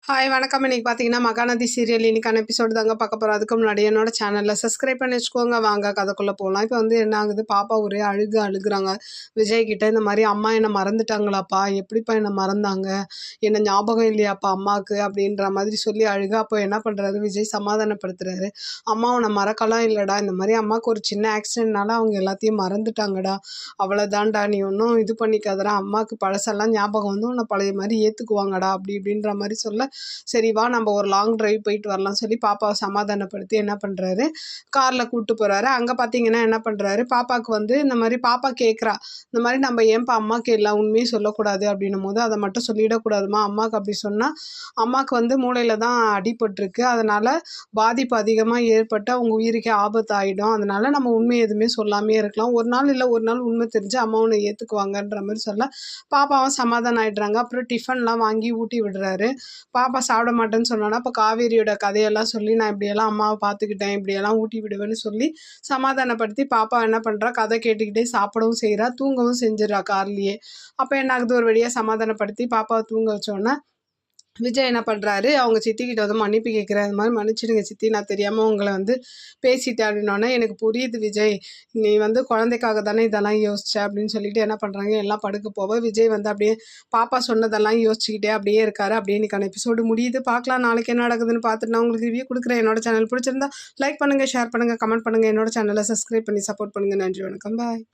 Hi வணக்கம். இன்னைக்கு பார்த்தீங்கன்னா மகாநதி சீரியல் இன்னைக்கான எபிசோடு தாங்க பார்க்க போகிறோம். அதுக்கு முன்னாடி என்னோட சேனலில் சப்ஸ்கிரைப் பண்ணி வச்சுக்கோங்க. வாங்க கதைக்குள்ளே போகலாம். இப்போ வந்து என்ன ஆகுது, பாப்பா ஒரே அழுகுறாங்க விஜய் கிட்ட. இந்த மாதிரி அம்மா என்னை மறந்துட்டாங்களாப்பா, எப்படிப்பா என்னை மறந்தாங்க, என்ன ஞாபகம் இல்லையாப்பா அம்மாவுக்கு அப்படின்ற மாதிரி சொல்லி அழுக. அப்போ என்ன பண்ணுறாரு விஜய், சமாதானப்படுத்துறாரு. அம்மா உன்னை மறக்கலாம் இல்லைடா, இந்த மாதிரி அம்மாவுக்கு ஒரு சின்ன ஆக்சிடென்ட்னால அவங்க எல்லாத்தையும் மறந்துட்டாங்கடா, அவ்வளோதான்டா, நீ ஒன்றும் இது பண்ணிக்காதடா, அம்மாவுக்கு பழசெல்லாம் ஞாபகம் வந்து உன்னை பழைய மாதிரி ஏற்றுக்குவாங்கடா அப்படி இப்படின்ற மாதிரி சொல்ல, சரி வா நம்ம ஒரு லாங் டிரைவ் போயிட்டு வரலாம் சொல்லி பாப்பாவை சமாதானப்படுத்தி என்ன பண்ணுறாரு, காரில் கூப்பிட்டு போகிறாரு. அங்கே பார்த்தீங்கன்னா என்ன பண்ணுறாரு, பாப்பாவுக்கு வந்து இந்த மாதிரி பாப்பா கேட்குறா, இந்த மாதிரி நம்ம ஏன்ப்பா அம்மாவுக்கு எல்லா உண்மையும் சொல்லக்கூடாது அப்படின்னும் போது, அதை மட்டும் சொல்லிடக்கூடாதுமா அம்மாவுக்கு, அப்படி சொன்னால் அம்மாவுக்கு வந்து மூளையில் தான் அடிபட்டிருக்கு, அதனால் பாதிப்பு அதிகமாக ஏற்பட்டு அவங்க உயிருக்கே ஆபத்து ஆகிடும், அதனால் நம்ம உண்மை எதுவுமே சொல்லாமே இருக்கலாம், ஒரு நாள் இல்லை ஒரு நாள் உண்மை தெரிஞ்சு அம்மா உன்னை ஏற்றுக்குவாங்கன்ற மாதிரி சொல்ல பாப்பாவும் சமாதானம் ஆகிடுறாங்க. அப்புறம் டிஃபன்லாம் வாங்கி ஊட்டி விடுறாரு. பாப்பா சாப்பிட மாட்டேன்னு சொன்னானா, அப்போ காவேரியோட கதையெல்லாம் சொல்லி நான் இப்படியெல்லாம் அம்மாவை பார்த்துக்கிட்டேன், இப்படியெல்லாம் ஊட்டி விடுவேன்னு சொல்லி சமாதானப்படுத்தி பாப்பா என்ன பண்ணுறா, கதை கேட்டுக்கிட்டே சாப்பிடவும் செய்கிறா, தூங்கவும் செஞ்சிடறா கார்லேயே. அப்போ என்ன ஆகுது, ஒரு வழியாக சமாதானப்படுத்தி பாப்பாவை தூங்க வச்சோன்னே விஜய் என்ன பண்ணுறாரு, அவங்க சித்திக்கிட்ட வந்து மன்னிப்பு கேட்குறாரு. இந்த மாதிரி மன்னிச்சிடுங்க சித்தி, நான் தெரியாமல் உங்களை வந்து பேசிட்டேன் அப்படின்னோடனே, எனக்கு புரியுது விஜய், நீ வந்து குழந்தைக்காக தானே இதெல்லாம் யோசிச்ச அப்படின்னு சொல்லிட்டு என்ன பண்ணுறாங்க, எல்லாம் படுக்க போக விஜய் வந்து அப்படியே பாப்பா சொன்னதெல்லாம் யோசிச்சுக்கிட்டே அப்படியே இருக்காரு. அப்படியே இன்னைக்கான எபிசோடு முடியுது. பார்க்கலாம் நாளைக்கு என்ன நடக்குதுன்னு பார்த்துட்டு நான் உங்களுக்கு ரிவ்யூ கொடுக்குறேன். என்னோட சேனல் பிடிச்சிருந்தா லைக் பண்ணுங்கள், ஷேர் பண்ணுங்கள், கமெண்ட் பண்ணுங்கள், என்னோட சேனலை சப்ஸ்கிரைப் பண்ணி சப்போர்ட் பண்ணுங்கள். நன்றி, வணக்கம், பாய்.